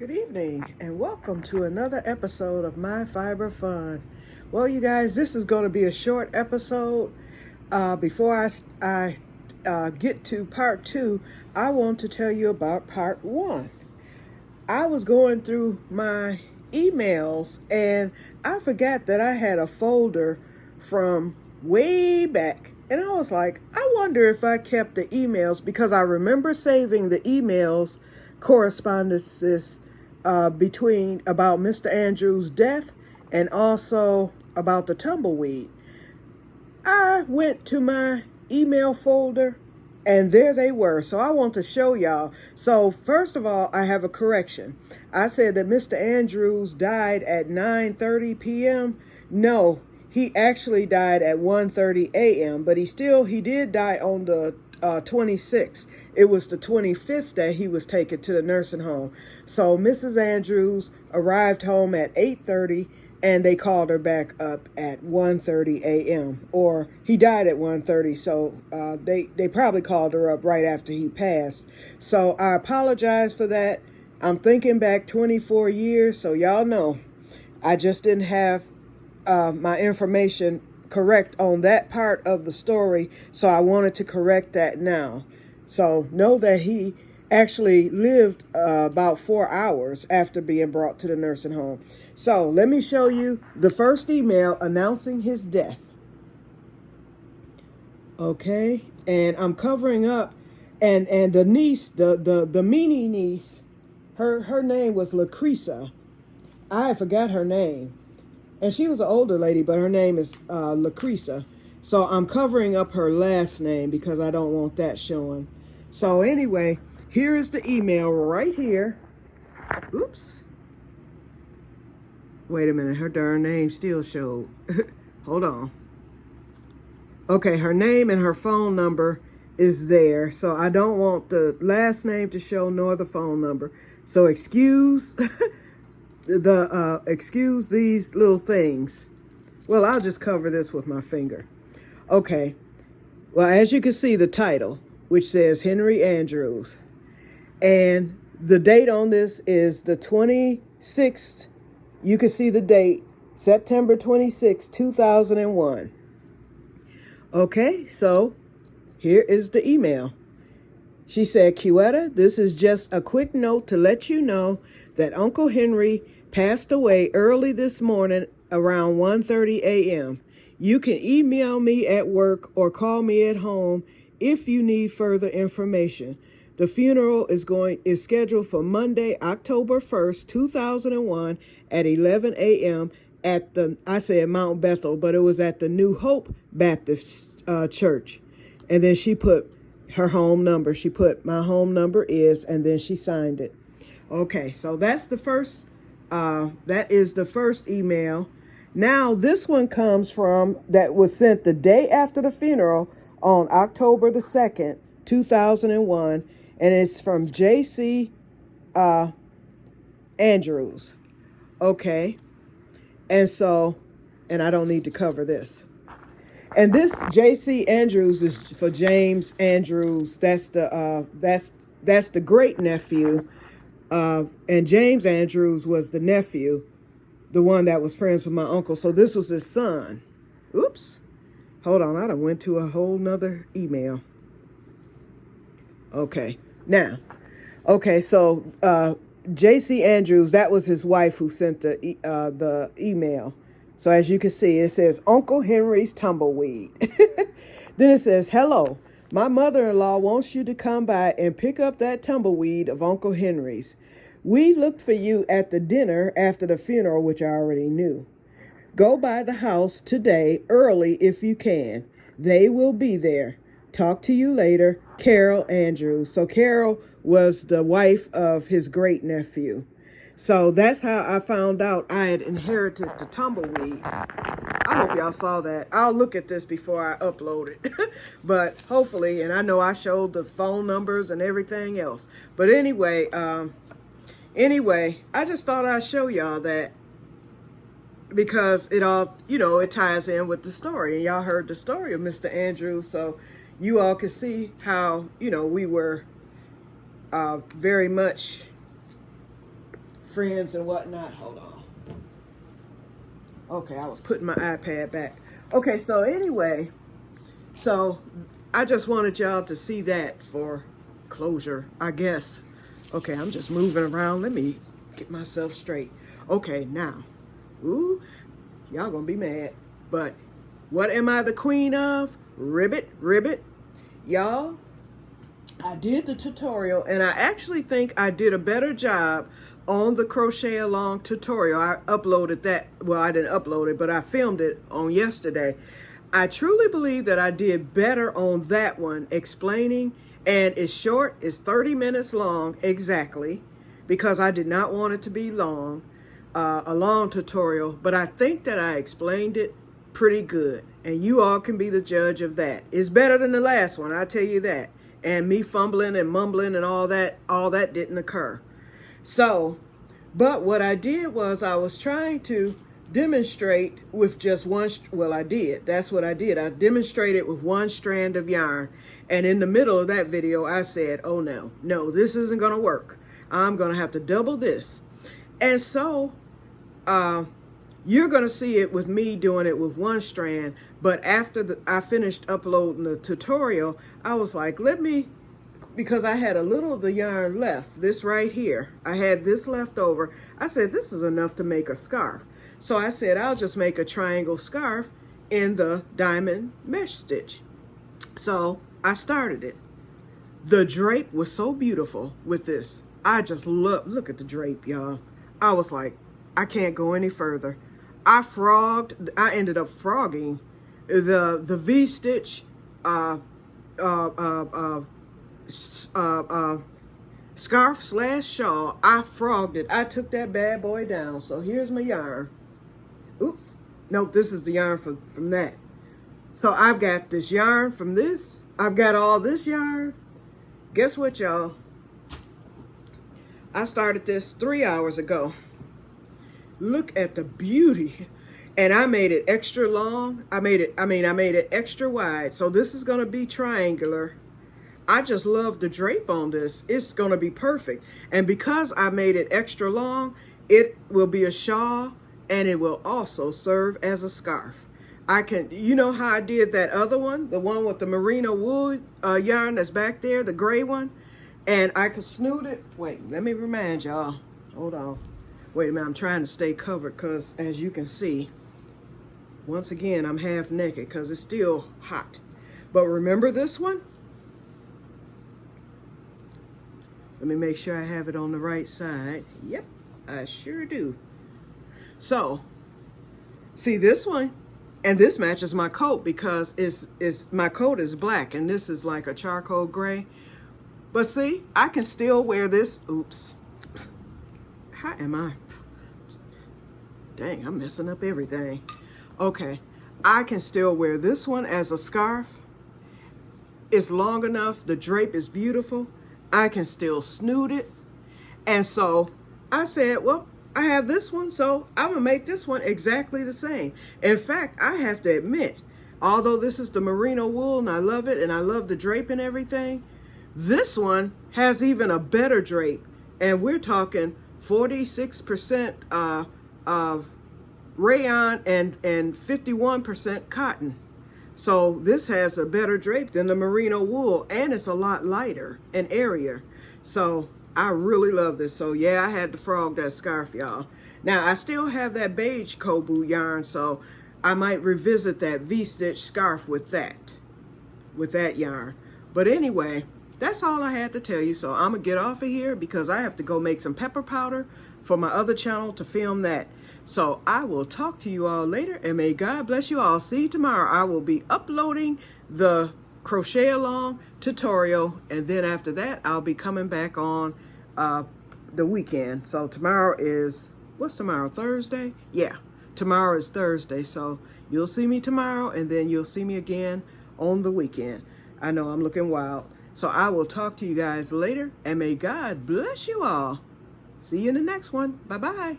Good evening and welcome to another episode of My Fiber Fun. Well, you guys, this is going to be a short episode. Before I get to part two, I want to tell you about part one. I was going through my emails and I forgot that I had a folder from way back. And I was like, I wonder if I kept the emails because I remember saving the emails correspondences between about Mr. Andrews' death and also about the tumbleweed. I went to my email folder and there they were. So I want to show y'all. So first of all, I have a correction. I said that Mr. Andrews died at 9:30 p.m. No, he actually died at 1:30 a.m. But he did die on the 26th. It was the 25th that he was taken to the nursing home. So Mrs. Andrews arrived home at 8:30 and they called her back up at 1:30 a.m. or he died at 1:30, so they probably called her up right after he passed. So I apologize for that. I'm thinking back 24 years, so y'all know I just didn't have my information correct on that part of the story, so I wanted to correct that now. So know that he actually lived about 4 hours after being brought to the nursing home. So let me show you the first email announcing his death. Okay, and I'm covering up, and the niece, the meanie niece, her name was Lucreza. I forgot her name. And she was an older lady, but her name is Lucreza. So I'm covering up her last name because I don't want that showing. So anyway, here is the email right here. Oops. Wait a minute, her darn name still showed. Hold on. Okay, her name and her phone number is there. So I don't want the last name to show nor the phone number. So excuse excuse these little things. Well, I'll just cover this with my finger. Okay. Well, as you can see, the title, which says Henry Andrews. And the date on this is the 26th. You can see the date, September 26, 2001. Okay, so here is the email. She said, Quietta, this is just a quick note to let you know that Uncle Henry passed away early this morning around 1:30 a.m. You can email me at work or call me at home if you need further information. The funeral is scheduled for Monday, October 1st, 2001 at 11 a.m. at I said Mount Bethel, but it was at the New Hope Baptist Church. And then she put her home number. She put my home number is, and then she signed it. Okay, so that is the first email. Now this one comes from that was sent the day after the funeral on October the 2nd, 2001, and it's from J.C. Andrews. Okay, and I don't need to cover this. And this J.C. Andrews is for James Andrews. That's the great nephew, and James Andrews was the nephew, the one that was friends with my uncle. So this was his son. Oops, hold on, I done went to a whole nother email. Okay, now, so J.C. Andrews, that was his wife who sent the email. So as you can see, it says Uncle Henry's tumbleweed. Then it says, hello, my mother-in-law wants you to come by and pick up that tumbleweed of Uncle Henry's. We looked for you at the dinner after the funeral, which I already knew. Go by the house today early if you can. They will be there. Talk to you later, Carol Andrews. So Carol was the wife of his great nephew. So that's how I found out I had inherited the tumbleweed. I hope y'all saw that. I'll look at this before I upload it. But hopefully, and I know I showed the phone numbers and everything else. But anyway, I just thought I'd show y'all that because it all, it ties in with the story. And y'all heard the story of Mr. Andrews, so you all can see how, we were very much friends and whatnot. Hold on. Okay, I was putting my iPad back. Okay, so anyway, so I just wanted y'all to see that for closure, I guess. Okay, I'm just moving around. Let me get myself straight. Okay, now, ooh, y'all gonna be mad, but what am I the queen of? Ribbit, ribbit. Y'all, I did the tutorial, and I actually think I did a better job on the crochet along tutorial. I uploaded that. Well, I didn't upload it, but I filmed it on yesterday. I truly believe that I did better on that one, explaining, and it's short. It's 30 minutes long exactly, because I did not want it to be long, a long tutorial, but I think that I explained it pretty good, and you all can be the judge of that. It's better than the last one, I tell you that. And me fumbling and mumbling and all that didn't occur. So, but what I did was I was trying to demonstrate with just one, well, I did. That's what I did. I demonstrated with one strand of yarn. And in the middle of that video, I said, oh no, this isn't going to work. I'm going to have to double this. And so, you're going to see it with me doing it with one strand, but after I finished uploading the tutorial, I was like, because I had a little of the yarn left, this right here, I had this left over. I said, this is enough to make a scarf. So I said, I'll just make a triangle scarf in the diamond mesh stitch. So I started it. The drape was so beautiful with this. I just look at the drape, y'all. I was like, I can't go any further. I ended up frogging the V-stitch scarf / shawl. I frogged it. I took that bad boy down. So here's my yarn. Oops. Nope, this is the yarn from that. So I've got this yarn from this. I've got all this yarn. Guess what, y'all? I started this 3 hours ago. Look at the beauty. And I made it extra long. I made it extra wide. So this is going to be triangular. I just love the drape on this. It's going to be perfect. And because I made it extra long, it will be a shawl, and it will also serve as a scarf. You know how I did that other one, the one with the merino wool yarn that's back there, the gray one? And I could snoot it. Wait, let me remind y'all. Hold on. Wait a minute, I'm trying to stay covered because, as you can see, once again, I'm half naked because it's still hot. But remember this one? Let me make sure I have it on the right side. Yep, I sure do. So, see this one? And this matches my coat because my coat is black and this is like a charcoal gray. But see, I can still wear this. Oops. How am I? Dang, I'm messing up everything. Okay, I can still wear this one as a scarf. It's long enough. The drape is beautiful. I can still snoot it. And so I said, well, I have this one, so I'm going to make this one exactly the same. In fact, I have to admit, although this is the merino wool and I love it and I love the drape and everything, this one has even a better drape. And we're talking 46% rayon and 51% cotton. So this has a better drape than the merino wool, and it's a lot lighter and airier. So I really love this. So yeah, I had to frog that scarf, y'all. Now I still have that beige Kobu yarn, so I might revisit that V-stitch scarf with that yarn. But anyway, that's all I had to tell you. So I'm gonna get off of here because I have to go make some pepper powder for my other channel to film that. So I will talk to you all later, and may God bless you all. See you tomorrow. I will be uploading the crochet along tutorial, and then after that I'll be coming back on the weekend. So tomorrow is, what's tomorrow, Thursday? Yeah, tomorrow is Thursday. So you'll see me tomorrow, and then you'll see me again on the weekend. I know I'm looking wild. So I will talk to you guys later, and may God bless you all. See you in the next one. Bye-bye.